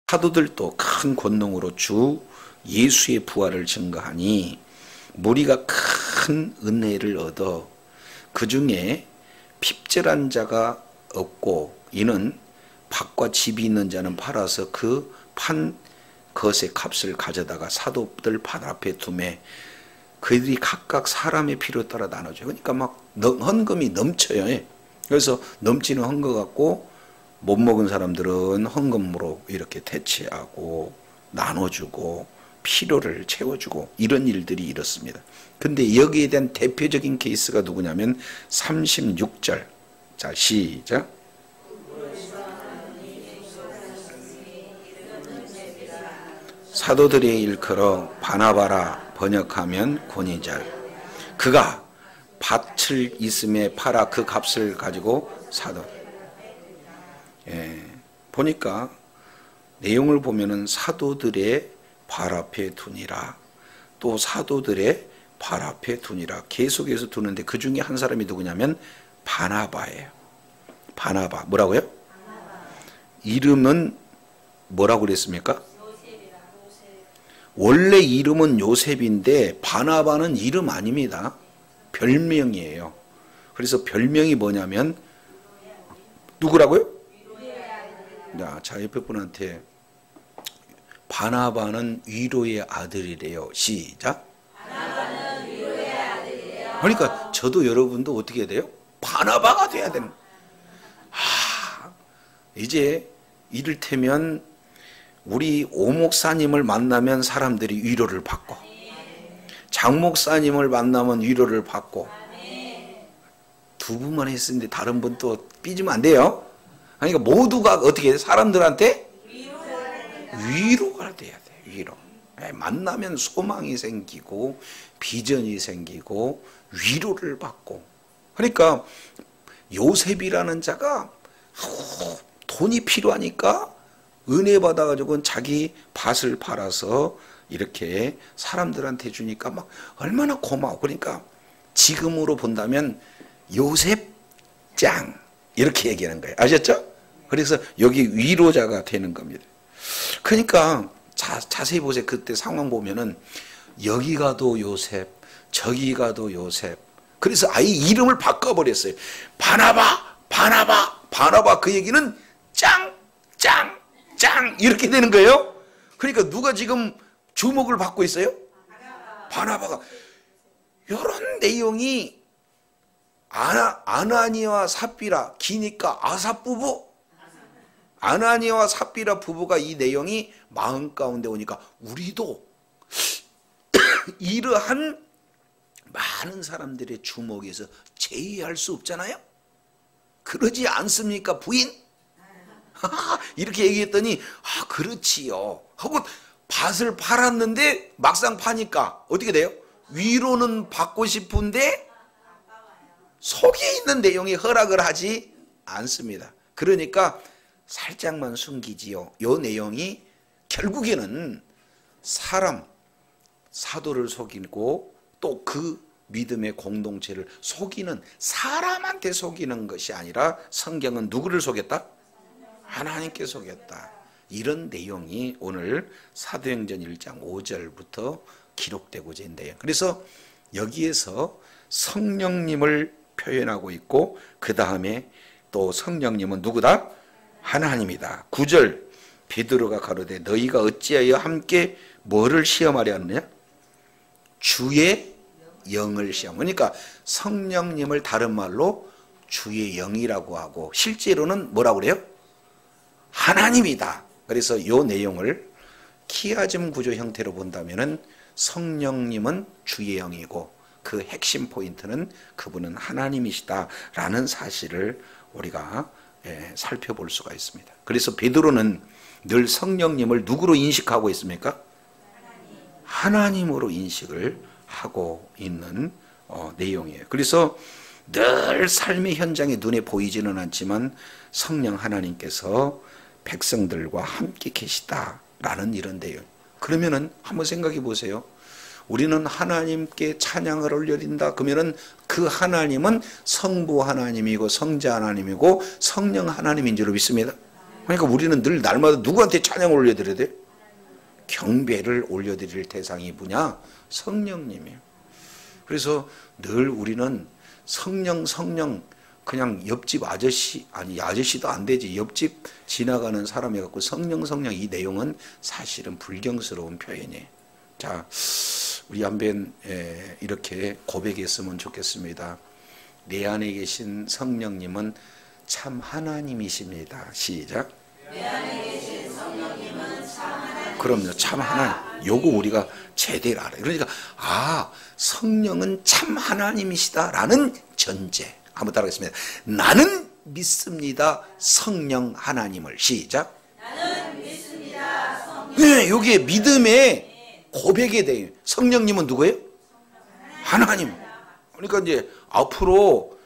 사도들도 큰 권능으로 주 예수의 부활을 증거하니 무리가 큰 은혜를 얻어 그 중에 핍절한 자가 없고 이는 밭과 집이 있는 자는 팔아서 그 판 것의 값을 가져다가 사도들 밭 앞에 두매 그들이 각각 사람의 필요에 따라 나눠줘요. 그러니까 막 헌금이 넘쳐요. 그래서 넘치는 헌금 갖고 못 먹은 사람들은 헌금으로 이렇게 대체하고 나눠주고 필요를 채워주고 이런 일들이 일었습니다. 근데 여기에 대한 대표적인 케이스가 누구냐면 36절. 자, 시작. 사도들이 일컬어 바나바라 번역하면 고니잘. 그가 밭을 있음에 팔아 그 값을 가지고 사도. 보니까 내용을 보면은 사도들의 발 앞에 두니라, 또 사도들의 발 앞에 두니라 계속해서 두는데 그 중에 한 사람이 누구냐면 바나바예요. 바나바. 뭐라고요? 바나바. 이름은 뭐라고 그랬습니까? 원래 이름은 요셉인데 바나바는 이름 아닙니다. 별명이에요. 그래서 별명이 뭐냐면 누구라고요? 자, 옆에 분한테 바나바는 위로의 아들이래요. 시작. 바나바는 위로의 아들이래요. 그러니까 저도 여러분도 어떻게 해야 돼요? 바나바가 돼야 되는. 이제 이를테면 우리 오 목사님을 만나면 사람들이 위로를 받고, 장 목사님을 만나면 위로를 받고, 두 분만 했는데 다른 분 또 삐지면 안 돼요. 그러니까 모두가 어떻게 해요? 사람들한테 위로가 돼야 돼. 위로. 만나면 소망이 생기고 비전이 생기고 위로를 받고. 그러니까 요셉이라는 자가 돈이 필요하니까 은혜 받아가지고 자기 밭을 팔아서 이렇게 사람들한테 주니까 막 얼마나 고마워. 그러니까 지금으로 본다면 요셉 짱 이렇게 얘기하는 거예요. 아셨죠? 그래서 여기 위로자가 되는 겁니다. 그러니까 자세히 보세요. 그때 상황 보면은 여기 가도 요셉, 저기 가도 요셉. 그래서 아예 이름을 바꿔버렸어요. 바나바, 바나바, 바나바. 그 얘기는 짱, 짱, 짱 이렇게 되는 거예요. 그러니까 누가 지금 주목을 받고 있어요? 바나바가. 이런 내용이 아나니아와 삽비라, 기니까 아삽 부부, 아나니아와 삽비라 부부가 이 내용이 마음 가운데 오니까 우리도 이러한 많은 사람들의 주목에서 제의할 수 없잖아요. 그러지 않습니까, 부인? 이렇게 얘기했더니 그렇지요 하고 밭을 팔았는데 막상 파니까 어떻게 돼요? 위로는 받고 싶은데 속에 있는 내용이 허락을 하지 않습니다. 그러니까 살짝만 숨기지요. 요 내용이 결국에는 사도를 속이고 또 그 믿음의 공동체를 속이는, 사람한테 속이는 것이 아니라 성경은 누구를 속였다? 하나님께 속였다. 이런 내용이 오늘 사도행전 1장 5절부터 기록되고자 있는데요. 그래서 여기에서 성령님을 표현하고 있고 그 다음에 또 성령님은 누구다? 하나님이다. 9절 베드로가 가로되 너희가 어찌하여 함께 뭐를 시험하려 하느냐? 주의 영을 시험. 그러니까 성령님을 다른 말로 주의 영이라고 하고 실제로는 뭐라고 그래요? 하나님이다. 그래서 이 내용을 키아즘 구조 형태로 본다면은 성령님은 주의 영이고 그 핵심 포인트는 그분은 하나님이시다라는 사실을 우리가 살펴볼 수가 있습니다. 그래서 베드로는 늘 성령님을 누구로 인식하고 있습니까? 하나님으로 인식을 하고 있는 내용이에요. 그래서 늘 삶의 현장에 눈에 보이지는 않지만 성령 하나님께서 백성들과 함께 계시다라는 이런 내용. 그러면은 한번 생각해 보세요. 우리는 하나님께 찬양을 올려드린다. 그러면은 그 하나님은 성부 하나님이고 성자 하나님이고 성령 하나님인 줄로 믿습니다. 그러니까 우리는 늘 날마다 누구한테 찬양을 올려드려야 돼? 경배를 올려드릴 대상이 뭐냐? 성령님이에요. 그래서 늘 우리는 성령 그냥 옆집 아저씨, 아니 아저씨도 안 되지, 옆집 지나가는 사람이 갖고 성령 이 내용은 사실은 불경스러운 표현이에요. 자, 우리 한번 이렇게 고백했으면 좋겠습니다. 내 안에 계신 성령님은 참 하나님이십니다. 시작. 내 안에 계신 성령님은 참 하나님. 그럼요, 참 하나님. 요거 우리가 제대로 알아요. 그러니까 성령은 참 하나님이시다라는 전제. 한번 따라하겠습니다. 나는 믿습니다. 성령 하나님을. 시작. 나는 믿습니다. 성령. 네, 여기에 믿음의 고백에 대해 성령님은 누구예요? 하나님. 그러니까 이제 앞으로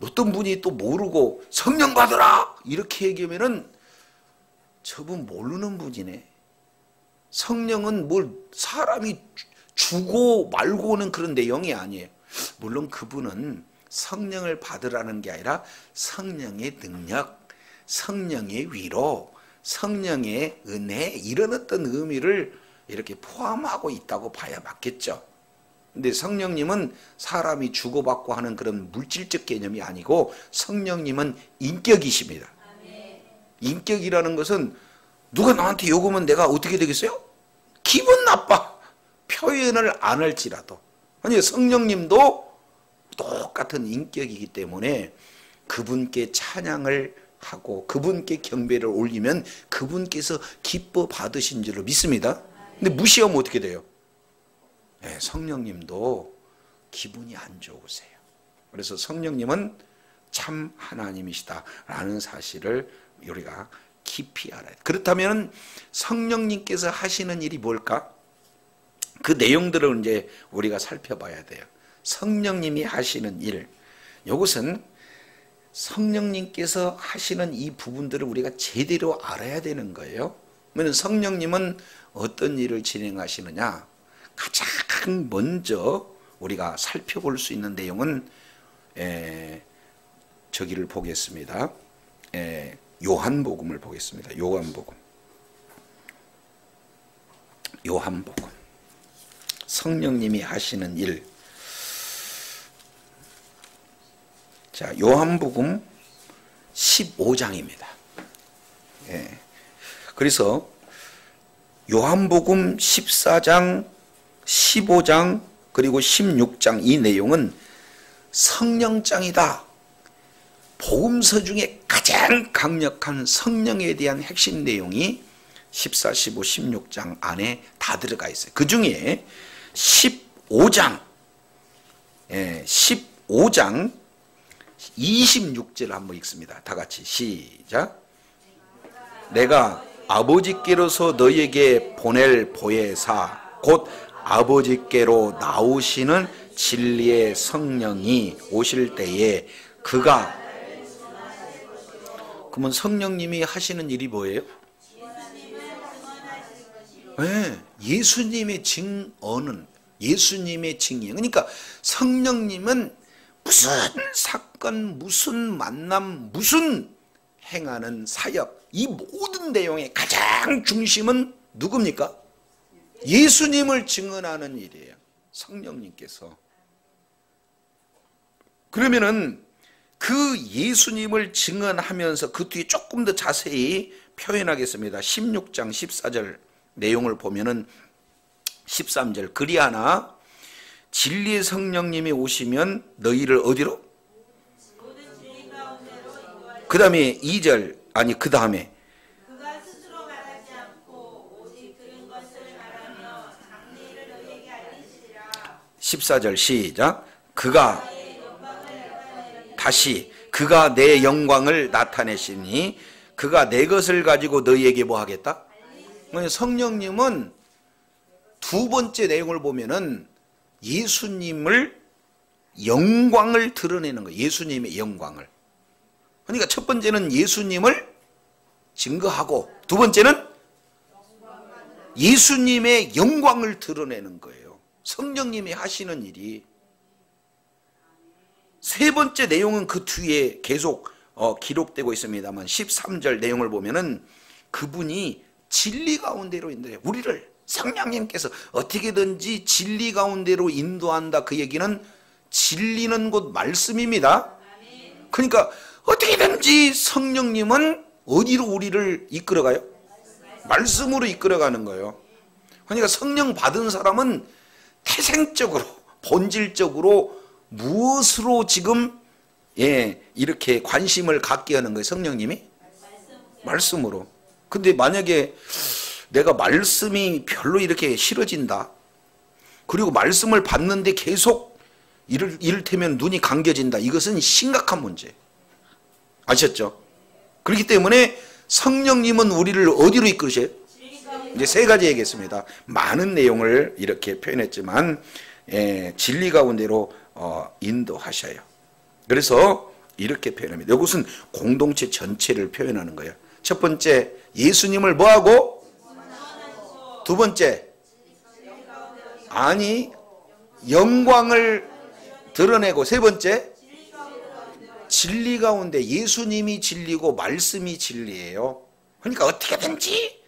어떤 분이 또 모르고 성령 받으라 이렇게 얘기하면은 저분 모르는 분이네. 성령은 뭘 사람이 주고 말고는 그런 내용이 아니에요. 물론 그분은 성령을 받으라는 게 아니라 성령의 능력, 성령의 위로, 성령의 은혜 이런 어떤 의미를 이렇게 포함하고 있다고 봐야 맞겠죠. 근데 성령님은 사람이 주고받고 하는 그런 물질적 개념이 아니고 성령님은 인격이십니다. 인격이라는 것은 누가 나한테 요구하면 내가 어떻게 되겠어요? 기분 나빠. 표현을 안 할지라도. 아니 성령님도 똑같은 인격이기 때문에 그분께 찬양을 하고 그분께 경배를 올리면 그분께서 기뻐 받으신 줄로 믿습니다. 근데 무시하면 어떻게 돼요? 네, 성령님도 기분이 안 좋으세요. 그래서 성령님은 참 하나님이시다라는 사실을 우리가 깊이 알아야 돼요. 그렇다면 성령님께서 하시는 일이 뭘까? 그 내용들을 이제 우리가 살펴봐야 돼요. 성령님이 하시는 일, 이것은 성령님께서 하시는 이 부분들을 우리가 제대로 알아야 되는 거예요. 그러면 성령님은 어떤 일을 진행하시느냐? 가장 먼저 우리가 살펴볼 수 있는 내용은 저기를 보겠습니다. 요한복음을 보겠습니다. 요한복음. 성령님이 하시는 일. 자, 요한복음 15장입니다. 그래서 요한복음 14장, 15장, 그리고 16장 이 내용은 성령장이다. 복음서 중에 가장 강력한 성령에 대한 핵심 내용이 14, 15, 16장 안에 다 들어가 있어요. 그 중에 15장 26절 한번 읽습니다. 다 같이 시작. 내가 아버지께로서 너희에게 보낼 보혜사 곧 아버지께로 나오시는 진리의 성령이 오실 때에 그가, 그러면 성령님이 하시는 일이 뭐예요? 네, 예수님의 증언은, 예수님의 증인. 그러니까 성령님은 무슨 사건, 무슨 만남, 무슨 행하는 사역, 이 모든 내용의 가장 중심은 누굽니까? 예수님을 증언하는 일이에요. 성령님께서. 그러면은 그 예수님을 증언하면서 그 뒤에 조금 더 자세히 표현하겠습니다. 16장 14절 내용을 보면은 13절 그리하나 진리의 성령님이 오시면 너희를 어디로? 그 다음에 2절 아니 그 다음에 그가 스스로 말하지 않고 오직 들은 것을 말하며 장래를 너희에게 알리시리라. 14절 시작. 그가 다시 그가 내 영광을 나타내시니 그가 내 것을 가지고 너희에게 뭐 하겠다? 성령님은 두 번째 내용을 보면은 예수님을 영광을 드러내는 거예요. 예수님의 영광을. 그러니까 첫 번째는 예수님을 증거하고 두 번째는 예수님의 영광을 드러내는 거예요. 성령님이 하시는 일이. 세 번째 내용은 그 뒤에 계속 기록되고 있습니다만 13절 내용을 보면은 그분이 진리 가운데로 인도해요. 우리를 성령님께서 어떻게든지 진리 가운데로 인도한다. 그 얘기는 진리는 곧 말씀입니다. 그러니까 어떻게든지 성령님은 어디로 우리를 이끌어가요? 말씀으로 이끌어가는 거예요. 그러니까 성령 받은 사람은 태생적으로 본질적으로 무엇으로 지금 이렇게 관심을 갖게 하는 거예요? 성령님이? 말씀으로. 근데 만약에 내가 말씀이 별로 이렇게 싫어진다. 그리고 말씀을 받는데 계속 이를테면 눈이 감겨진다. 이것은 심각한 문제. 아셨죠? 그렇기 때문에 성령님은 우리를 어디로 이끌으셔요? 이제 세 가지 얘기했습니다. 많은 내용을 이렇게 표현했지만 진리 가운데로 인도하셔요. 그래서 이렇게 표현합니다. 이것은 공동체 전체를 표현하는 거예요. 첫 번째, 예수님을 뭐하고? 두 번째, 영광을 드러내고, 세 번째, 진리 가운데. 예수님이 진리고 말씀이 진리예요. 그러니까 어떻게든지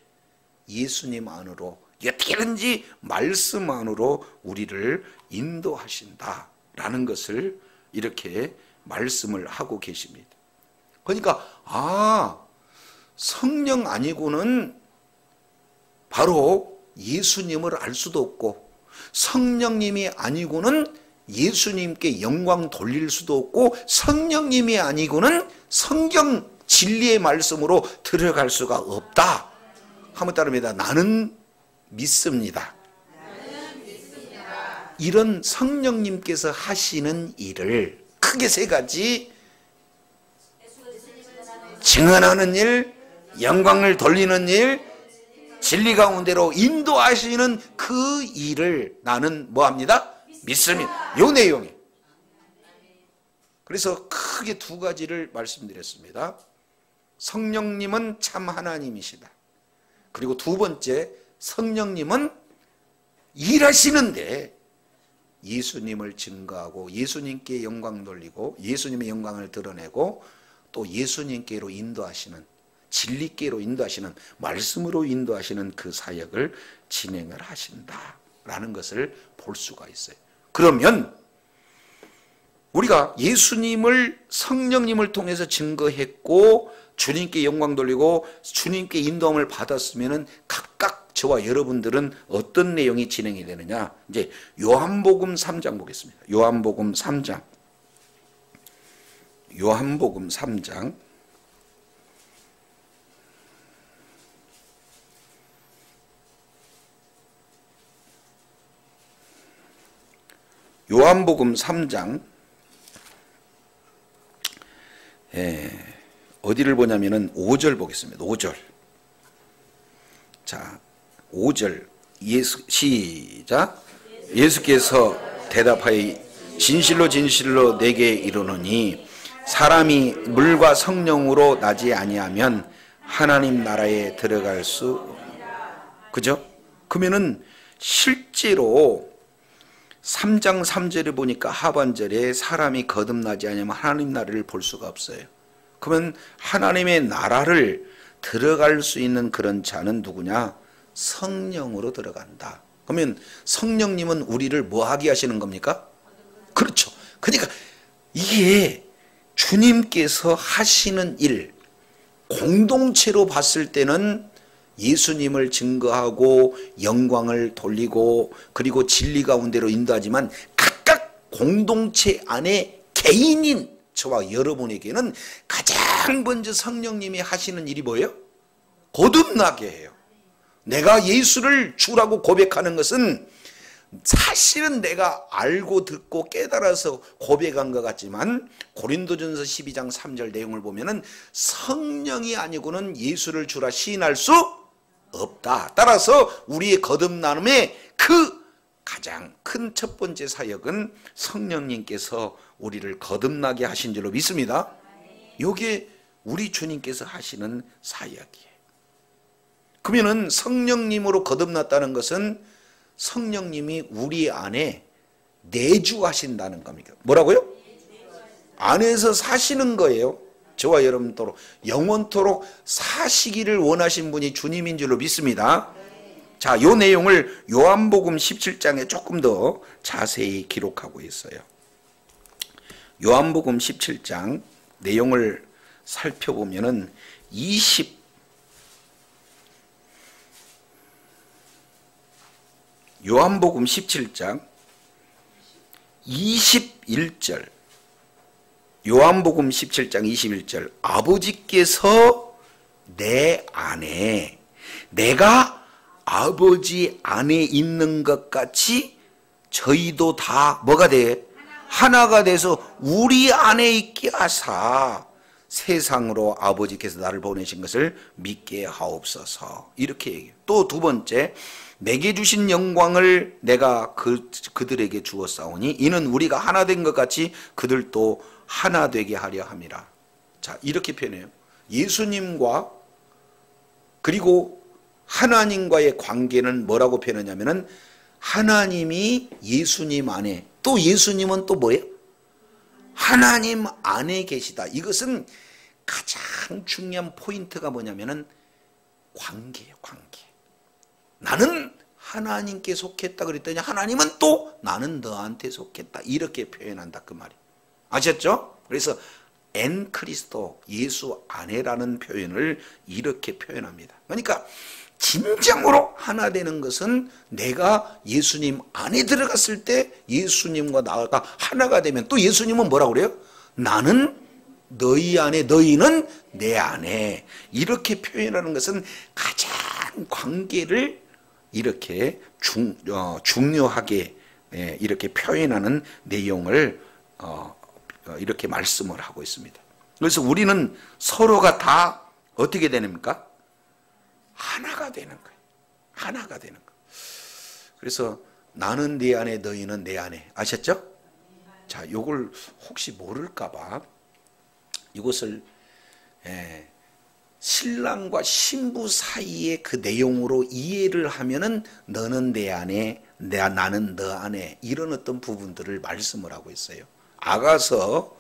예수님 안으로, 어떻게든지 말씀 안으로 우리를 인도하신다라는 것을 이렇게 말씀을 하고 계십니다. 그러니까 성령 아니고는 바로 예수님을 알 수도 없고, 성령님이 아니고는 예수님께 영광 돌릴 수도 없고, 성령님이 아니고는 성경 진리의 말씀으로 들어갈 수가 없다. 한번 따릅니다. 나는 믿습니다. 이런 성령님께서 하시는 일을 크게 세 가지, 증언하는 일, 영광을 돌리는 일, 진리 가운데로 인도하시는 그 일을 나는 뭐합니다? 믿습니다. 요 내용이. 그래서 크게 두 가지를 말씀드렸습니다. 성령님은 참 하나님이시다. 그리고 두 번째, 성령님은 일하시는데 예수님을 증거하고 예수님께 영광 돌리고 예수님의 영광을 드러내고 또 예수님께로 인도하시는, 진리께로 인도하시는, 말씀으로 인도하시는 그 사역을 진행을 하신다라는 것을 볼 수가 있어요. 그러면 우리가 예수님을, 성령님을 통해서 증거했고 주님께 영광 돌리고 주님께 인도함을 받았으면은 각각 저와 여러분들은 어떤 내용이 진행이 되느냐? 이제 요한복음 3장 보겠습니다. 요한복음 3장. 요한복음 3장. 요한복음 3장. 어디를 보냐면은 5절 보겠습니다. 5절. 자, 5절. 시작. 예수께서 대답하여 진실로 진실로 내게 이르노니 사람이 물과 성령으로 나지 아니하면 하나님 나라에 들어갈 수 없느니라. 그죠? 그러면은 실제로 3장 3절에 보니까 하반절에 사람이 거듭나지 않으면 하나님 나라를 볼 수가 없어요. 그러면 하나님의 나라를 들어갈 수 있는 그런 자는 누구냐? 성령으로 들어간다. 그러면 성령님은 우리를 뭐 하게 하시는 겁니까? 그렇죠. 그러니까 이게 주님께서 하시는 일, 공동체로 봤을 때는 예수님을 증거하고 영광을 돌리고 그리고 진리 가운데로 인도하지만 각각 공동체 안에 개인인 저와 여러분에게는 가장 먼저 성령님이 하시는 일이 뭐예요? 거듭나게 해요. 내가 예수를 주라고 고백하는 것은 사실은 내가 알고 듣고 깨달아서 고백한 것 같지만 고린도전서 12장 3절 내용을 보면은 성령이 아니고는 예수를 주라 시인할 수 없다. 따라서 우리의 거듭남의 그 가장 큰 첫 번째 사역은 성령님께서 우리를 거듭나게 하신 줄로 믿습니다. 이게 우리 주님께서 하시는 사역이에요. 그러면은 성령님으로 거듭났다는 것은 성령님이 우리 안에 내주하신다는 겁니다. 뭐라고요? 안에서 사시는 거예요. 저와 여러분도록 영원토록 사시기를 원하신 분이 주님인 줄로 믿습니다. 자, 이 내용을 요한복음 17장에 조금 더 자세히 기록하고 있어요. 요한복음 17장 내용을 살펴보면은 요한복음 17장 21절, 요한복음 17장 21절, 아버지께서 내 안에, 내가 아버지 안에 있는 것 같이 저희도 다 뭐가 돼? 하나가 돼서 우리 안에 있게 하사 세상으로 아버지께서 나를 보내신 것을 믿게 하옵소서. 이렇게 얘기해요. 또 두 번째, 내게 주신 영광을 내가 그들에게 주었사오니 이는 우리가 하나 된 것 같이 그들도 하나 되게 하려 함이라. 자, 이렇게 표현해요. 예수님과 그리고 하나님과의 관계는 뭐라고 표현하냐면은 하나님이 예수님 안에, 또 예수님은 또 뭐예요? 하나님 안에 계시다. 이것은 가장 중요한 포인트가 뭐냐면은 관계예요, 관계. 나는 하나님께 속했다 그랬더니 하나님은 또 나는 너한테 속했다. 이렇게 표현한다 그 말이. 아셨죠? 그래서 엔 크리스도, 예수 안에라는 표현을 이렇게 표현합니다. 그러니까 진정으로 하나 되는 것은 내가 예수님 안에 들어갔을 때 예수님과 나가 하나가 되면, 또 예수님은 뭐라고 그래요? 나는 너희 안에, 너희는 내 안에. 이렇게 표현하는 것은 가장 관계를 이렇게 중요하게 이렇게 표현하는 내용을 이렇게 말씀을 하고 있습니다. 그래서 우리는 서로가 다 어떻게 되십니까? 하나가 되는 거예요. 하나가 되는 거예요. 그래서 나는 네 안에, 너희는 내 안에. 아셨죠? 자, 요걸 혹시 모를까 봐 이것을 신랑과 신부 사이의 그 내용으로 이해를 하면은 너는 내 안에, 나는 너 안에, 이런 어떤 부분들을 말씀을 하고 있어요. 아가서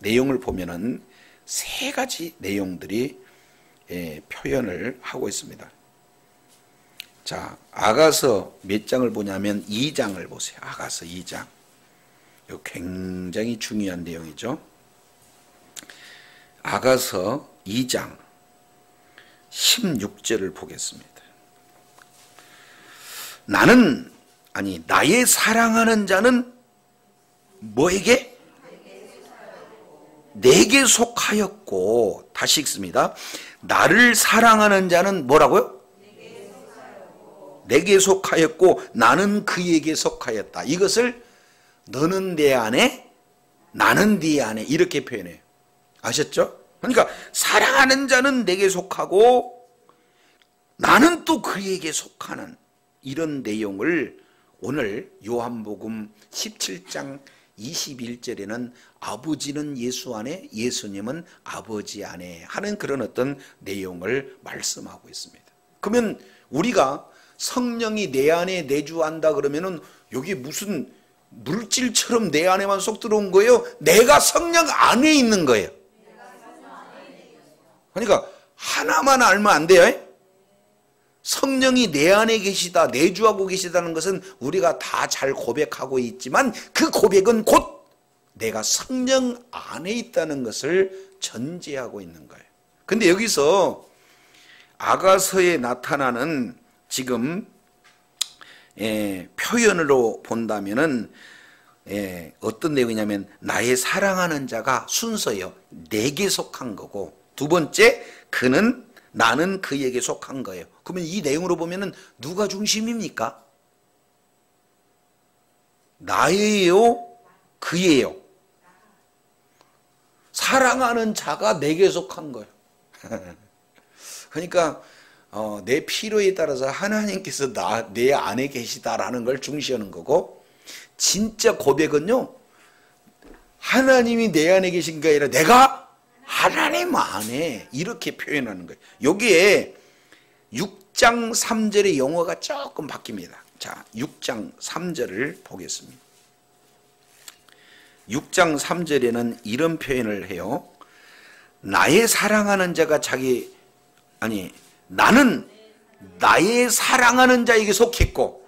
내용을 보면은 세 가지 내용들이 표현을 하고 있습니다. 자, 아가서 몇 장을 보냐면 2장을 보세요. 아가서 2장. 이거 굉장히 중요한 내용이죠. 아가서 2장 16절을 보겠습니다. 나의 사랑하는 자는 뭐에게? 내게 속하였고, 다시 읽습니다. 나를 사랑하는 자는 뭐라고요? 내게 속하였고 나는 그에게 속하였다. 이것을 너는 내 안에, 나는 네 안에, 이렇게 표현해요. 아셨죠? 그러니까 사랑하는 자는 내게 속하고 나는 또 그에게 속하는 이런 내용을 오늘 요한복음 17장 21절에는 아버지는 예수 안에, 예수님은 아버지 안에 하는 그런 어떤 내용을 말씀하고 있습니다. 그러면 우리가 성령이 내 안에 내주한다 그러면은 여기 무슨 물질처럼 내 안에만 쏙 들어온 거예요? 내가 성령 안에 있는 거예요. 그러니까 하나만 알면 안 돼요. 성령이 내 안에 계시다, 내주하고 계시다는 것은 우리가 다 잘 고백하고 있지만 그 고백은 곧 내가 성령 안에 있다는 것을 전제하고 있는 거예요. 근데 여기서 아가서에 나타나는 지금 표현으로 본다면은 어떤 내용이냐면 나의 사랑하는 자가 순서예요. 내게 속한 거고, 두 번째 나는 그에게 속한 거예요. 그러면 이 내용으로 보면은 누가 중심입니까? 나예요? 그예요? 사랑하는 자가 내게 속한 거예요. 그러니까 내 필요에 따라서 하나님께서 내 안에 계시다라는 걸 중시하는 거고, 진짜 고백은요, 하나님이 내 안에 계신 게 아니라 내가 하나님 안에, 이렇게 표현하는 거예요. 여기에 6장 3절의 용어가 조금 바뀝니다. 자, 6장 3절을 보겠습니다. 6장 3절에는 이런 표현을 해요. 나의 사랑하는 자가 나는 나의 사랑하는 자에게 속했고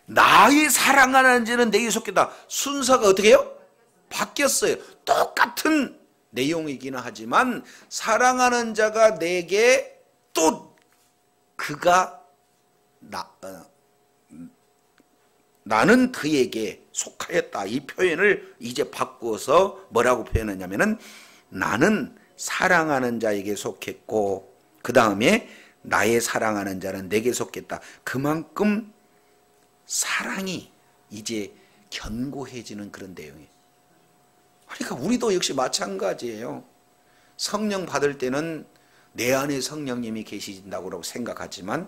나의 사랑하는 자는 내게 속했다. 순서가 어떻게 해요? 바뀌었어요. 똑같은 내용이기는 하지만 사랑하는 자가 내게 또 그가 나는 그에게 속하였다. 이 표현을 이제 바꾸어서 뭐라고 표현하냐면은 나는 사랑하는 자에게 속했고 그 다음에 나의 사랑하는 자는 내게 속했다. 그만큼 사랑이 이제 견고해지는 그런 내용이에요. 그러니까 우리도 역시 마찬가지예요. 성령 받을 때는 내 안에 성령님이 계신다고 생각하지만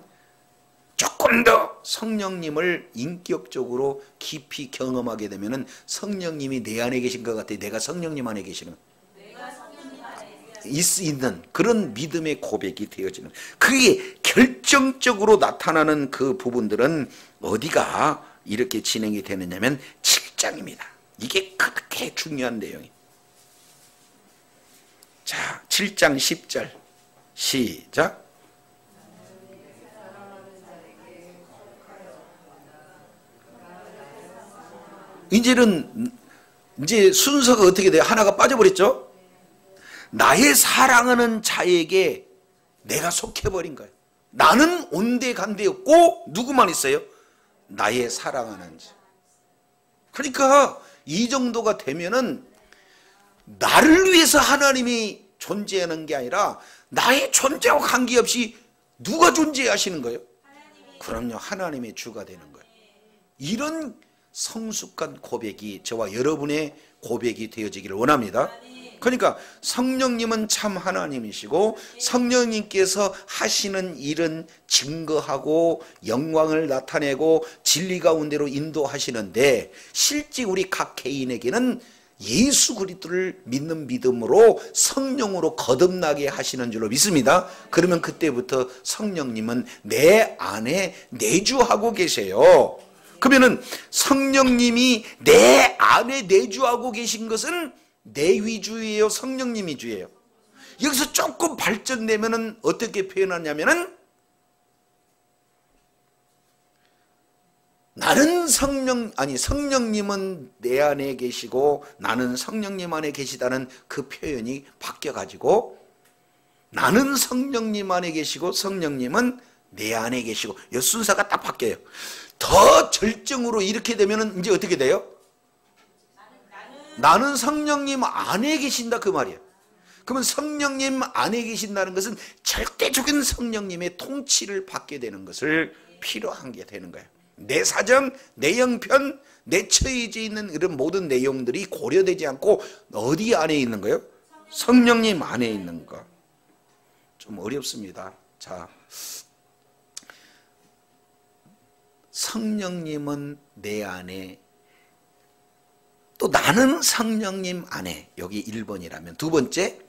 조금 더 성령님을 인격적으로 깊이 경험하게 되면 성령님이 내 안에 계신 것 같아. 내가 성령님 안에 계시는 있는 그런 믿음의 고백이 되어지는, 그게 결정적으로 나타나는 그 부분들은 어디가 이렇게 진행이 되느냐면 7장입니다. 이게 그렇게 중요한 내용이에요. 자, 7장 10절 시작. 이제 순서가 어떻게 돼요? 하나가 빠져버렸죠? 나의 사랑하는 자에게 내가 속해버린 거예요. 나는 온데간데 없고 누구만 있어요? 나의 사랑하는 자. 그러니까 이 정도가 되면은 나를 위해서 하나님이 존재하는 게 아니라 나의 존재와 관계없이 누가 존재하시는 거예요? 그럼요, 하나님의 주가 되는 거예요. 이런 성숙한 고백이 저와 여러분의 고백이 되어지기를 원합니다. 그러니까 성령님은 참 하나님이시고 성령님께서 하시는 일은 증거하고 영광을 나타내고 진리 가운데로 인도하시는데 실제 우리 각 개인에게는 예수 그리스도를 믿는 믿음으로 성령으로 거듭나게 하시는 줄로 믿습니다. 그러면 그때부터 성령님은 내 안에 내주하고 계세요. 그러면은 성령님이 내 안에 내주하고 계신 것은 내 위주예요, 성령님 위주예요? 여기서 조금 발전되면은 어떻게 표현하냐면은 나는 성령님은 내 안에 계시고 나는 성령님 안에 계시다는 그 표현이 바뀌어 가지고 나는 성령님 안에 계시고 성령님은 내 안에 계시고 이 순서가 딱 바뀌어요. 더 절정으로 이렇게 되면은 이제 어떻게 돼요? 나는 성령님 안에 계신다 그 말이에요. 그러면 성령님 안에 계신다는 것은 절대적인 성령님의 통치를 받게 되는 것을 필요한 게 되는 거예요. 내 사정, 내 형편, 내 처해져 있는 이런 모든 내용들이 고려되지 않고 어디 안에 있는 거예요? 성령님 안에 있는 거. 좀 어렵습니다. 자, 성령님은 내 안에, 또 나는 성령님 안에, 여기 1번이라면 두 번째,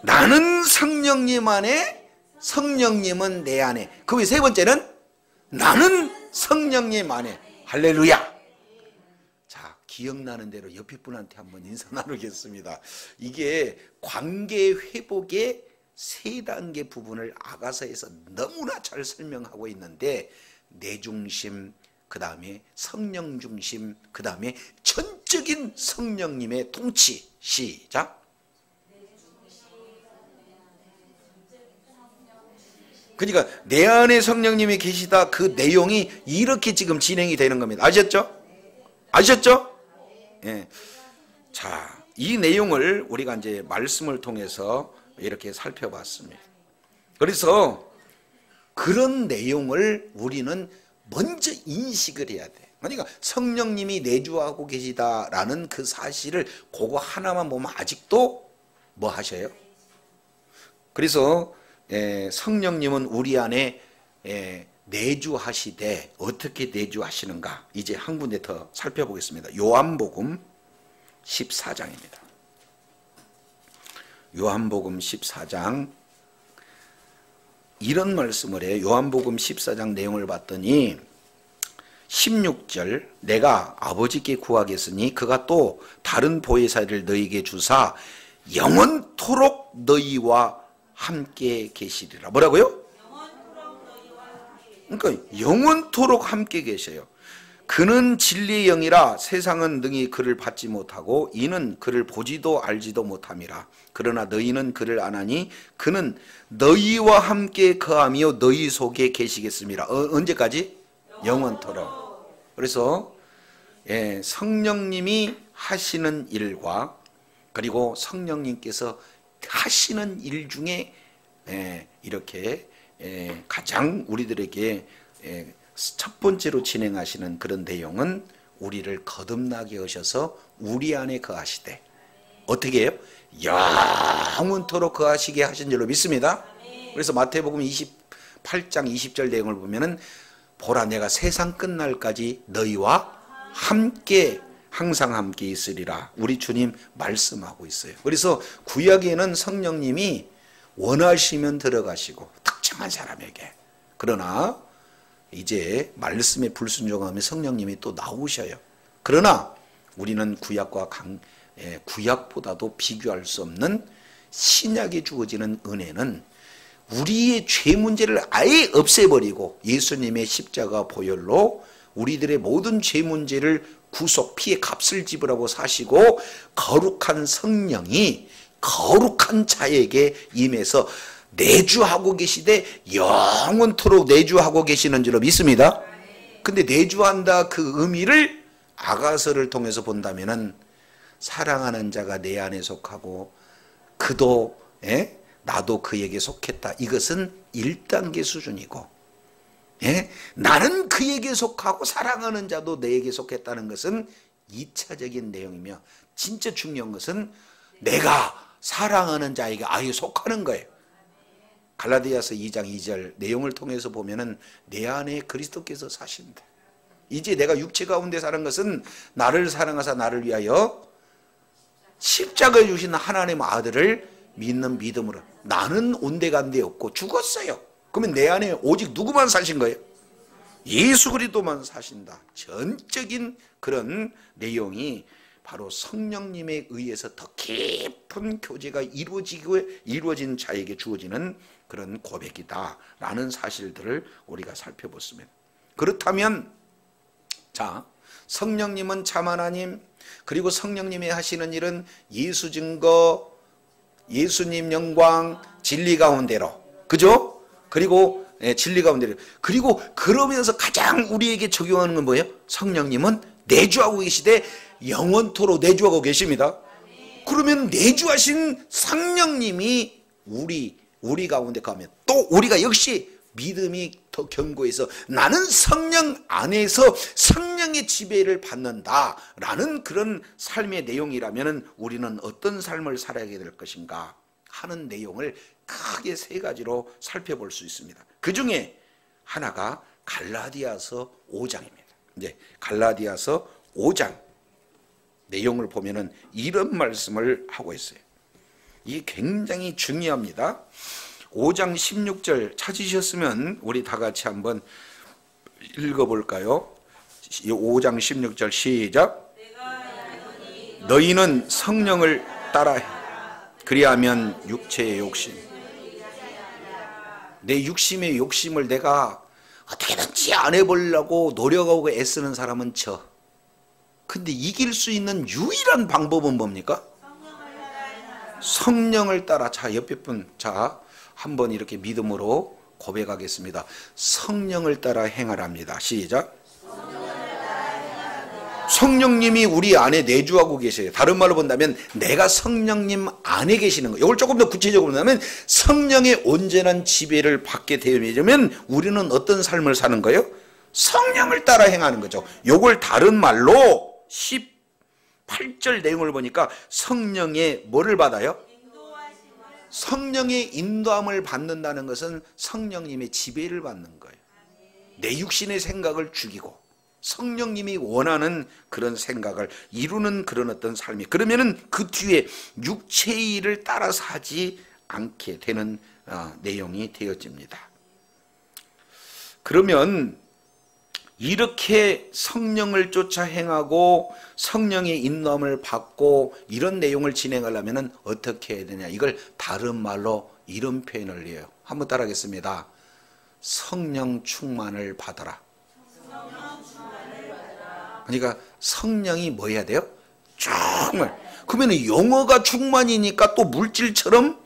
나는 성령님 안에, 성령님은 내 안에. 그 세 번째는 나는 성령님 안에. 할렐루야. 자, 기억나는 대로 옆에 분한테 한번 인사 나누겠습니다. 이게 관계 회복의 세 단계 부분을 아가서에서 너무나 잘 설명하고 있는데, 내 중심, 그 다음에 성령 중심, 그 다음에 전적인 성령님의 통치. 시작. 그러니까 내 안에 성령님이 계시다, 그 내용이 이렇게 지금 진행이 되는 겁니다. 아셨죠? 아셨죠? 예. 자, 이 내용을 우리가 이제 말씀을 통해서 이렇게 살펴봤습니다. 그래서 그런 내용을 우리는 먼저 인식을 해야 돼. 그러니까 성령님이 내주하고 계시다라는 그 사실을 그거 하나만 보면 아직도 뭐 하셔요? 그래서 성령님은 우리 안에 내주하시되 어떻게 내주하시는가, 이제 한 군데 더 살펴보겠습니다. 요한복음 14장입니다. 요한복음 14장 이런 말씀을 해요. 요한복음 14장 내용을 봤더니 16절 내가 아버지께 구하겠으니 그가 또 다른 보혜사를 너희에게 주사 영원토록 너희와 함께 계시리라. 뭐라고요? 그러니까 영원토록 함께 계셔요. 그는 진리의 영이라 세상은 능히 그를 받지 못하고 이는 그를 보지도 알지도 못함이라. 그러나 너희는 그를 아나니 그는 너희와 함께 거하며 너희 속에 계시겠습니다. 언제까지? 영원토록. 그래서 성령님이 하시는 일과 그리고 성령님께서 하시는 일 중에 이렇게 가장 우리들에게 첫 번째로 진행하시는 그런 내용은 우리를 거듭나게 하셔서 우리 안에 거하시되 어떻게 해요? 영원토록 거하시게 하신 줄로 믿습니다. 그래서 마태복음 28장 20절 내용을 보면은 보라 내가 세상 끝날까지 너희와 함께 항상 함께 있으리라. 우리 주님 말씀하고 있어요. 그래서 구약에는 성령님이 원하시면 들어가시고 특정한 사람에게, 그러나 이제 말씀에 불순종하면 성령님이 또 나오셔요. 그러나 우리는 구약보다도 비교할 수 없는 신약에 주어지는 은혜는 우리의 죄 문제를 아예 없애버리고 예수님의 십자가 보혈로 우리들의 모든 죄 문제를 구속, 피의 값을 지불하고 사시고 거룩한 성령이 거룩한 자에게 임해서 내주하고 계시되 영원토록 내주하고 계시는 줄로 믿습니다. 근데 내주한다 그 의미를 아가서를 통해서 본다면은 사랑하는 자가 내 안에 속하고 그도 나도 그에게 속했다. 이것은 1단계 수준이고 나는 그에게 속하고 사랑하는 자도 내게 속했다는 것은 2차적인 내용이며 진짜 중요한 것은 내가 사랑하는 자에게 아예 속하는 거예요. 갈라디아서 2장 2절 내용을 통해서 보면은 내 안에 그리스도께서 사신다. 이제 내가 육체 가운데 사는 것은 나를 사랑하사 나를 위하여 십자가에 주신 하나님의 아들을 믿는 믿음으로 나는 온데간데 없고 죽었어요. 그러면 내 안에 오직 누구만 사신 거예요? 예수 그리스도만 사신다. 전적인 그런 내용이 바로 성령님에 의해서 더 깊은 교제가 이루어진 자에게 주어지는 그런 고백이다라는 사실들을 우리가 살펴봤습니다. 그렇다면 자, 성령님은 참 하나님, 그리고 성령님이 하시는 일은 예수 증거, 예수님 영광, 진리 가운데로, 그죠? 그리고 진리 가운데로. 그리고 그러면서 가장 우리에게 적용하는 건 뭐예요? 성령님은 내주하고 계시되 영원토록 내주하고 계십니다. 그러면 내주하신 성령님이 우리 가운데 가면 또 우리가 역시 믿음이 더 견고해서 나는 성령 안에서 성령의 지배를 받는다라는 그런 삶의 내용이라면 우리는 어떤 삶을 살아야 될 것인가 하는 내용을 크게 3가지로 살펴볼 수 있습니다. 그 중에 하나가 갈라디아서 5장입니다. 이제 갈라디아서 5장 내용을 보면은 이런 말씀을 하고 있어요. 이게 굉장히 중요합니다. 5장 16절 찾으셨으면 우리 다 같이 한번 읽어볼까요? 5장 16절 시작. 너희는 성령을 따라 그리하면 육체의 욕심, 내 육심의 욕심을 내가 어떻게든지 안 해보려고 노력하고 애쓰는 사람은 근데 이길 수 있는 유일한 방법은 뭡니까? 성령을 따라. 자, 옆에 분, 자, 한번 이렇게 믿음으로 고백하겠습니다. 성령을 따라 행하랍니다. 시작. 성령님이 우리 안에 내주하고 계세요. 다른 말로 본다면 내가 성령님 안에 계시는 거예요. 이걸 조금 더 구체적으로 본다면 성령의 온전한 지배를 받게 되면 우리는 어떤 삶을 사는 거예요? 성령을 따라 행하는 거죠. 이걸 다른 말로 18절 내용을 보니까 성령의 뭐를 받아요? 성령의 인도함을 받는다는 것은 성령님의 지배를 받는 거예요. 내 육신의 생각을 죽이고 성령님이 원하는 그런 생각을 이루는 그런 어떤 삶이, 그러면은 그 뒤에 육체의 일을 따라서 하지 않게 되는 내용이 되어집니다. 그러면 이렇게 성령을 쫓아 행하고 성령의 인도함을 받고 이런 내용을 진행하려면 어떻게 해야 되냐. 이걸 다른 말로 이런 표현을 해요. 한번 따라하겠습니다. 성령 충만을 받아라. 그러니까 성령이 뭐 해야 돼요? 충만. 그러면 용어가 충만이니까 또 물질처럼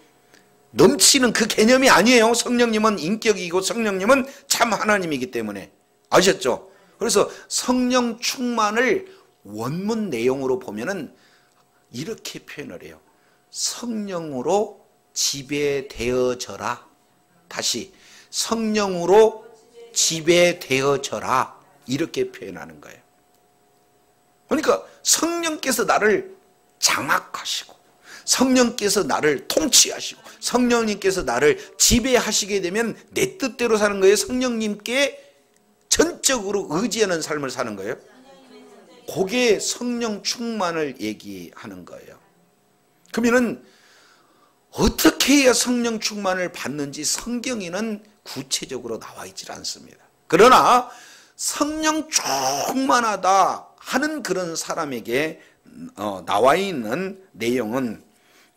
넘치는 그 개념이 아니에요. 성령님은 인격이고 성령님은 참 하나님이기 때문에. 아셨죠? 그래서 성령 충만을 원문 내용으로 보면은 이렇게 표현을 해요. 성령으로 지배되어져라. 다시 성령으로 지배되어져라. 이렇게 표현하는 거예요. 그러니까 성령께서 나를 장악하시고 성령께서 나를 통치하시고 성령님께서 나를 지배하시게 되면 내 뜻대로 사는 거예요. 성령님께 전적으로 의지하는 삶을 사는 거예요. 그게 성령 충만을 얘기하는 거예요. 그러면은 어떻게 해야 성령 충만을 받는지 성경에는 구체적으로 나와 있질 않습니다. 그러나 성령 충만하다 하는 그런 사람에게 나와 있는 내용은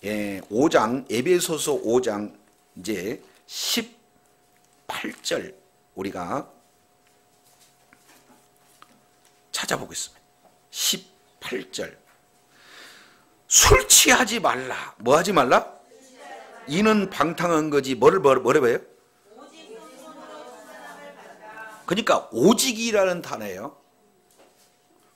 5장 에베소서 5장 이제 18절 우리가 찾아보겠습니다. 18절 술 취하지 말라. 뭐 하지 말라? 이는 방탕한 거지. 뭐래 봐요? 그러니까 오직이라는 단어예요.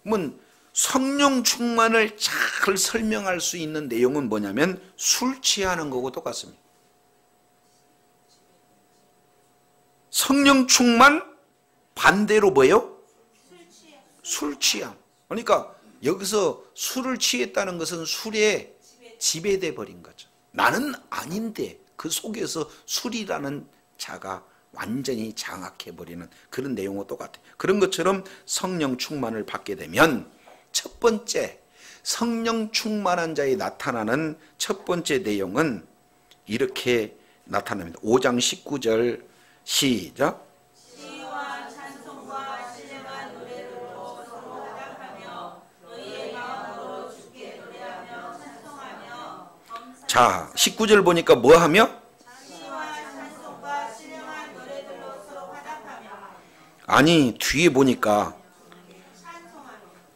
그러면 성령 충만을 잘 설명할 수 있는 내용은 뭐냐면 술 취하는 거고 똑같습니다. 성령 충만 반대로 뭐예요? 술 취함. 그러니까 여기서 술을 취했다는 것은 술에 지배돼 버린 거죠. 나는 아닌데 그 속에서 술이라는 자가 완전히 장악해버리는 그런 내용과 똑같아요. 그런 것처럼 성령 충만을 받게 되면 첫 번째 성령 충만한 자에 나타나는 첫 번째 내용은 이렇게 나타납니다. 5장 19절 시작. 시와 찬송과 신령한 노래로 서로 화답하며 너희의 마음으로 주께 노래하며 찬송하며 자 19절 보니까 뭐 하며? 아니 뒤에 보니까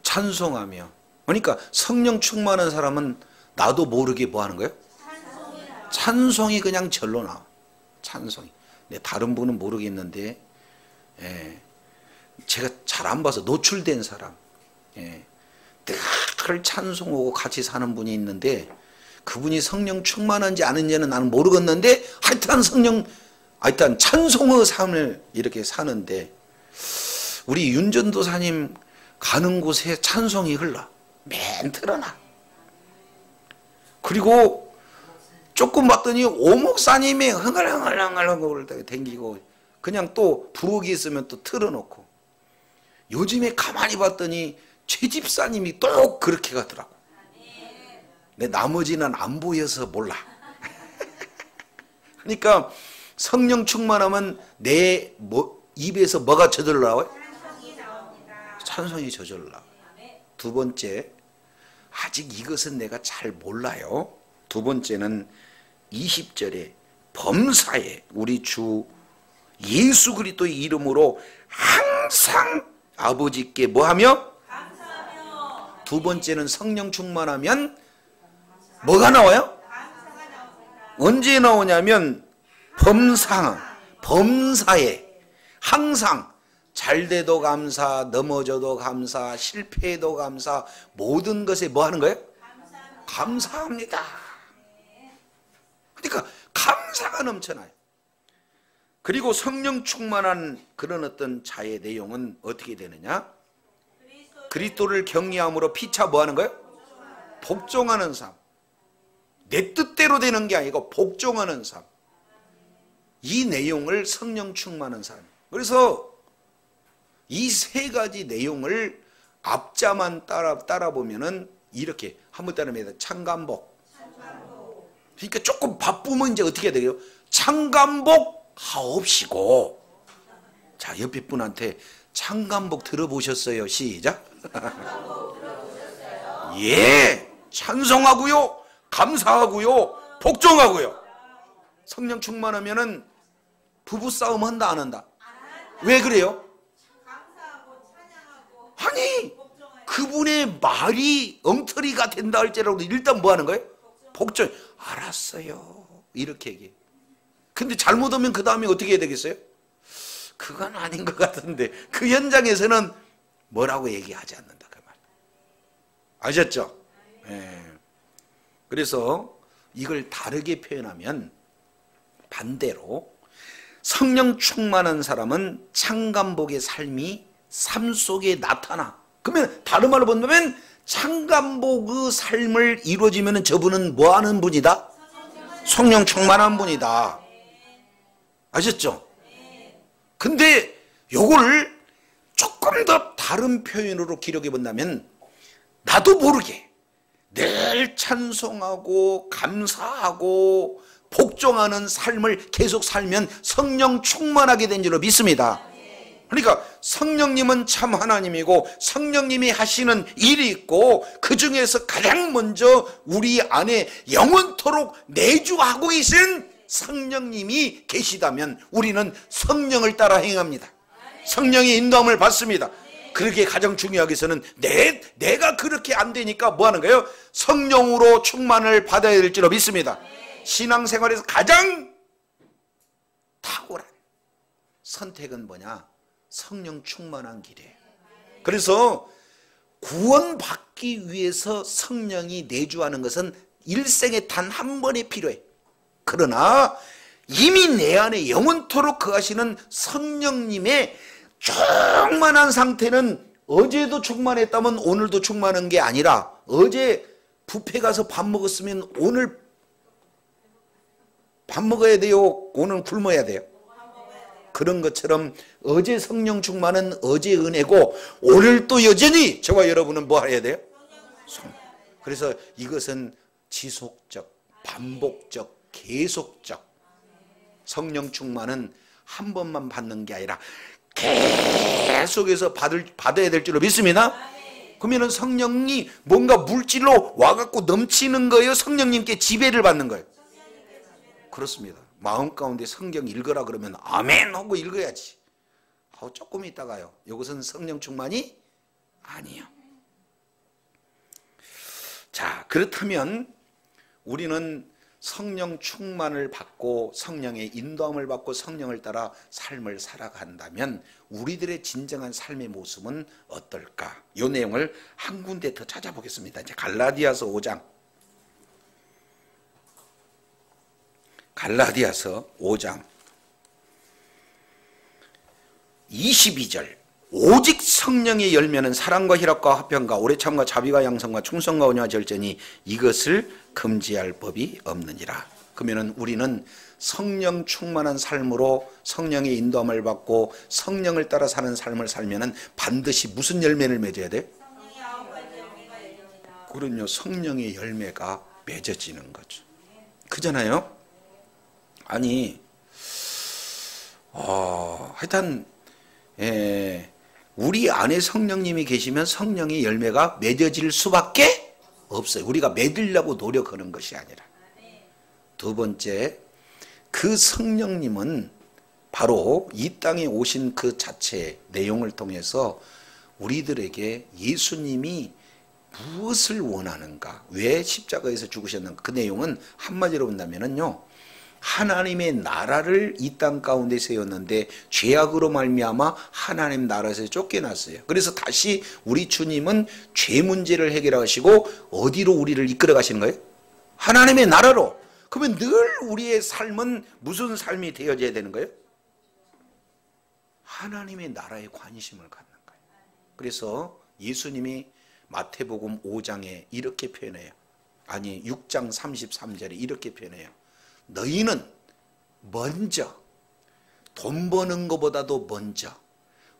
찬송하며. 그러니까 성령 충만한 사람은 나도 모르게 뭐 하는 거예요? 찬송이 그냥 절로 나와. 찬송이. 다른 분은 모르겠는데 제가 잘 안 봐서 노출된 사람 늘 찬송하고 같이 사는 분이 있는데 그분이 성령 충만한지 아닌지는 나는 모르겠는데 하여튼 찬송의 삶을 이렇게 사는데 우리 윤전도사님 가는 곳에 찬송이 흘러 맨 틀어놔. 그리고 조금 봤더니 오목사님이 흥얼흥얼흥얼 댕기고 그냥 또 부엌에 있으면 또 틀어놓고 요즘에 가만히 봤더니 최 집사님이 또 그렇게 가더라고. 근데 나머지는 안 보여서 몰라. 그러니까 성령 충만하면 내 입에서 뭐가 저절로 나와요? 찬송이 저절로 나와요. 두 번째, 아직 이것은 내가 잘 몰라요. 두 번째는 20절에 범사에 우리 주 예수 그리스도의 이름으로 항상 아버지께 뭐하며? 감사하며. 두 번째는 성령 충만하면 뭐가 나와요? 언제 나오냐면 범사에 항상 잘돼도 감사, 넘어져도 감사, 실패해도 감사, 모든 것에 뭐 하는 거예요? 감사합니다. 그러니까 감사가 넘쳐나요. 그리고 성령 충만한 그런 어떤 자의 내용은 어떻게 되느냐? 그리스도를 경외함으로 피차 뭐 하는 거예요? 복종하는 삶. 내 뜻대로 되는 게 아니고 복종하는 삶. 이 내용을 성령 충만한 삶. 그래서 이 세 가지 내용을 앞자만 따라 보면은 이렇게 한번 따르면 창간복. 그러니까 조금 바쁘면 이제 어떻게 해야 돼요? 창간복 하옵시고. 자, 옆에 분한테 창간복 들어보셨어요? 시작. 예, 찬송하고요, 감사하고요, 복종하고요. 성령 충만하면은 부부싸움 한다 안 한다? 왜 그래요? 아니, 그분의 말이 엉터리가 된다 할지라도 일단 뭐 하는 거예요? 복종. 알았어요, 이렇게 얘기해. 근데 잘못하면 그 다음에 어떻게 해야 되겠어요? 그건 아닌 것 같은데, 그 현장에서는 뭐라고 얘기하지 않는다 그 말. 아셨죠? 예. 그래서 이걸 다르게 표현하면 반대로 성령 충만한 사람은 창간복의 삶이 삶 속에 나타나. 그러면 다른 말로 본다면 창간복의 삶을 이루어지면 저분은 뭐 하는 분이다? 성령 충만한 분이다. 아셨죠? 근데 요걸 조금 더 다른 표현으로 기록해 본다면 나도 모르게 늘 찬송하고 감사하고 복종하는 삶을 계속 살면 성령 충만하게 된 줄로 믿습니다. 그러니까 성령님은 참 하나님이고 성령님이 하시는 일이 있고 그 중에서 가장 먼저 우리 안에 영원토록 내주하고 계신 성령님이 계시다면 우리는 성령을 따라 행합니다. 성령의 인도함을 받습니다. 그렇게 가장 중요하게 해서는 내가 그렇게 안 되니까 뭐 하는 거예요? 성령으로 충만을 받아야 될 줄로 믿습니다. 신앙생활에서 가장 탁월한 선택은 뭐냐? 성령 충만한 길이에요. 그래서 구원받기 위해서 성령이 내주하는 것은 일생에 단 한 번에 필요해. 그러나 이미 내 안에 영원토록 거하시는 성령님의 충만한 상태는 어제도 충만했다면 오늘도 충만한 게 아니라 어제 뷔페 가서 밥 먹었으면 오늘 밥 먹어야 돼요? 오늘 굶어야 돼요? 그런 것처럼 어제 성령 충만은 어제 은혜고 오늘 또 여전히 저와 여러분은 뭐 해야 돼요? 그래서 이것은 지속적, 반복적, 계속적 성령 충만은 한 번만 받는 게 아니라 계속해서 받아야 될 줄로 믿습니다. 그러면 성령이 뭔가 물질로 와갖고 넘치는 거예요? 성령님께 지배를 받는 거예요? 그렇습니다. 마음 가운데 성경 읽으라 그러면 아멘 하고 읽어야지. 조금 있다가요. 이것은 성령 충만이 아니에요. 자, 그렇다면 우리는 성령 충만을 받고 성령의 인도함을 받고 성령을 따라 삶을 살아간다면 우리들의 진정한 삶의 모습은 어떨까? 이 내용을 한 군데 더 찾아보겠습니다. 이제 갈라디아서 5장. 갈라디아서 5장 22절. 오직 성령의 열매는 사랑과 희락과 화평과 오래참과 자비와 양성과 충성과 온유와 절제니 이것을 금지할 법이 없느니라. 그러면 우리는 성령 충만한 삶으로 성령의 인도함을 받고 성령을 따라 사는 삶을 살면 반드시 무슨 열매를 맺어야 돼? 그럼요, 성령의 열매가 맺어지는 거죠. 그잖아요. 아니 하여튼 우리 안에 성령님이 계시면 성령의 열매가 맺어질 수밖에 없어요. 우리가 맺으려고 노력하는 것이 아니라. 두 번째, 그 성령님은 바로 이 땅에 오신 그 자체의 내용을 통해서 우리들에게 예수님이 무엇을 원하는가, 왜 십자가에서 죽으셨는가, 그 내용은 한마디로 본다면요, 하나님의 나라를 이 땅 가운데 세웠는데 죄악으로 말미암아 하나님 나라에서 쫓겨났어요. 그래서 다시 우리 주님은 죄 문제를 해결하시고 어디로 우리를 이끌어 가시는 거예요? 하나님의 나라로. 그러면 늘 우리의 삶은 무슨 삶이 되어져야 되는 거예요? 하나님의 나라에 관심을 갖는 거예요. 그래서 예수님이 마태복음 5장에 이렇게 표현해요. 아니 6장 33절에 이렇게 표현해요. 너희는 먼저 돈 버는 것보다도 먼저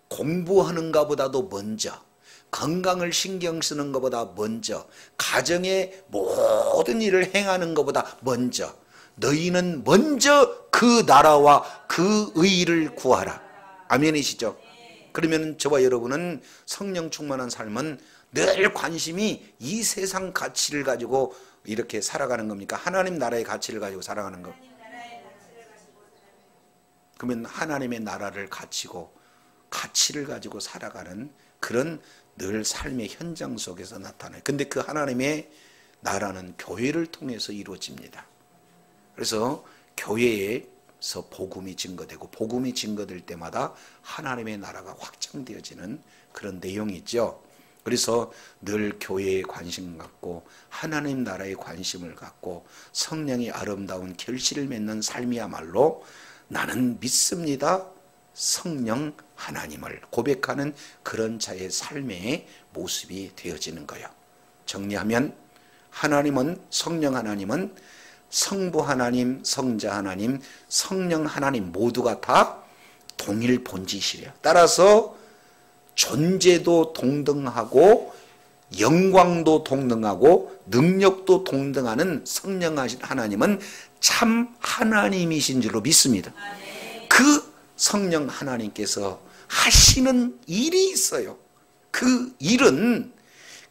공부하는 것보다도 먼저 건강을 신경 쓰는 것보다 먼저 가정의 모든 일을 행하는 것보다 먼저 너희는 먼저 그 나라와 그 의를 구하라. 아멘이시죠? 그러면 저와 여러분은 성령 충만한 삶은 늘 관심이 이 세상 가치를 가지고 이렇게 살아가는 겁니까? 하나님 나라의 가치를 가지고 살아가는 것. 그러면 하나님의 나라를 가치를 가지고 살아가는 그런 늘 삶의 현장 속에서 나타나요. 근데 그 하나님의 나라는 교회를 통해서 이루어집니다. 그래서 교회에서 복음이 증거되고 복음이 증거될 때마다 하나님의 나라가 확장되어지는 그런 내용이 있죠. 그래서 늘 교회에 관심 갖고 하나님 나라에 관심을 갖고 성령의 아름다운 결실을 맺는 삶이야말로 나는 믿습니다. 성령 하나님을 고백하는 그런 자의 삶의 모습이 되어지는 거예요. 정리하면 하나님은, 성령 하나님은 성부 하나님, 성자 하나님, 성령 하나님 모두가 다 동일 본질이래요. 따라서 존재도 동등하고 영광도 동등하고 능력도 동등하는 성령 하나님은 참 하나님이신 줄로 믿습니다. 그 성령 하나님께서 하시는 일이 있어요. 그 일은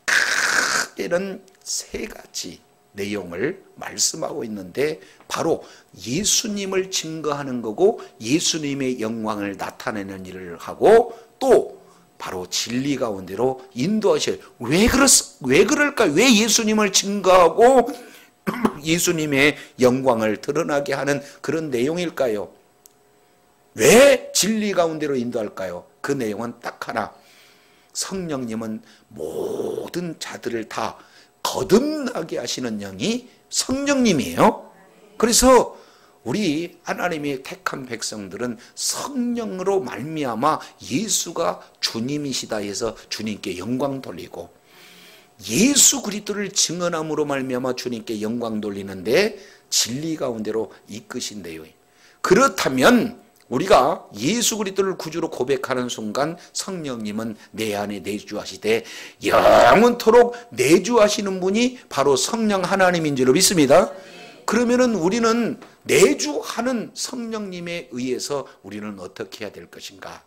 크게는 세 가지 내용을 말씀하고 있는데 바로 예수님을 증거하는 거고 예수님의 영광을 나타내는 일을 하고 또 바로 진리 가운데로 인도하셔요. 왜 그럴까? 왜 예수님을 증거하고 예수님의 영광을 드러나게 하는 그런 내용일까요? 왜 진리 가운데로 인도할까요? 그 내용은 딱 하나. 성령님은 모든 자들을 다 거듭나게 하시는 영이 성령님이에요. 그래서 우리 하나님의 택한 백성들은 성령으로 말미암아 예수가 주님이시다 해서 주님께 영광 돌리고 예수 그리스도를 증언함으로 말미암아 주님께 영광 돌리는데 진리 가운데로 이끄신대요. 그렇다면 우리가 예수 그리스도를 구주로 고백하는 순간 성령님은 내 안에 내주하시되 영원토록 내주하시는 분이 바로 성령 하나님인 줄로 믿습니다. 그러면은 우리는 내주하는 성령님에 의해서 우리는 어떻게 해야 될 것인가?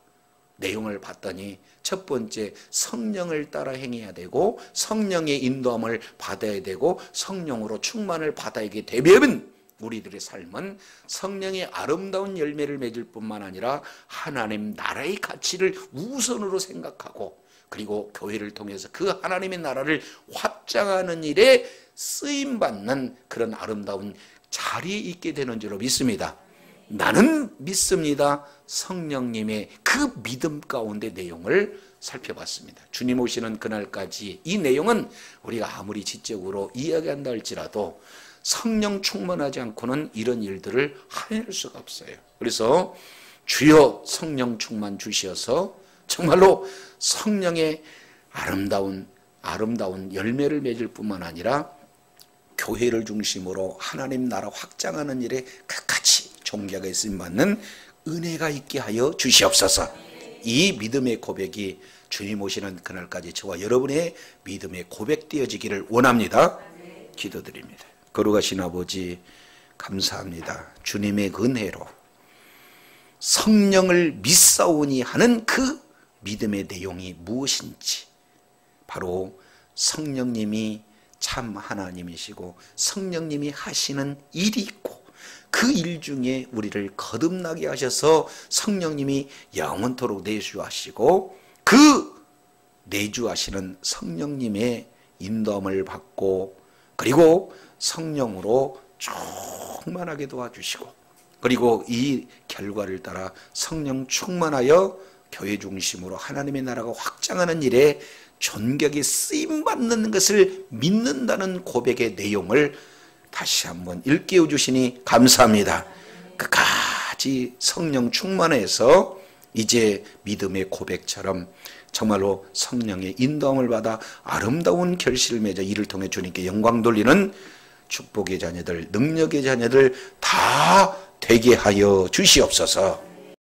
내용을 봤더니 첫 번째 성령을 따라 행해야 되고 성령의 인도함을 받아야 되고 성령으로 충만을 받아야게 되면 우리들의 삶은 성령의 아름다운 열매를 맺을 뿐만 아니라 하나님 나라의 가치를 우선으로 생각하고 그리고 교회를 통해서 그 하나님의 나라를 확장하는 일에 쓰임받는 그런 아름다운 자리에 있게 되는 줄로 믿습니다. 나는 믿습니다. 성령님의 그 믿음 가운데 내용을 살펴봤습니다. 주님 오시는 그날까지 이 내용은 우리가 아무리 지적으로 이야기한다 할지라도 성령 충만하지 않고는 이런 일들을 해낼 수가 없어요. 그래서 주여 성령 충만 주시어서 정말로 성령의 아름다운 열매를 맺을 뿐만 아니라 교회를 중심으로 하나님 나라 확장하는 일에 끝까지 존귀하게 쓰임받는 은혜가 있게 하여 주시옵소서. 이 믿음의 고백이 주님 오시는 그날까지 저와 여러분의 믿음의 고백되어지기를 원합니다. 기도드립니다. 거룩하신 아버지 감사합니다. 주님의 은혜로 성령을 믿사오니 하는 그 믿음의 내용이 무엇인지 바로 성령님이 참 하나님이시고 성령님이 하시는 일이 있고 그 일 중에 우리를 거듭나게 하셔서 성령님이 영원토록 내주하시고 그 내주하시는 성령님의 인도함을 받고 그리고 성령으로 충만하게 도와주시고 그리고 이 결과를 따라 성령 충만하여 교회 중심으로 하나님의 나라가 확장하는 일에 존귀하게 쓰임받는 것을 믿는다는 고백의 내용을 다시 한번 일깨워 주시니 감사합니다. 끝까지 성령 충만해서 이제 믿음의 고백처럼 정말로 성령의 인도함을 받아 아름다운 결실을 맺어 이를 통해 주님께 영광 돌리는 축복의 자녀들, 능력의 자녀들 다 되게 하여 주시옵소서.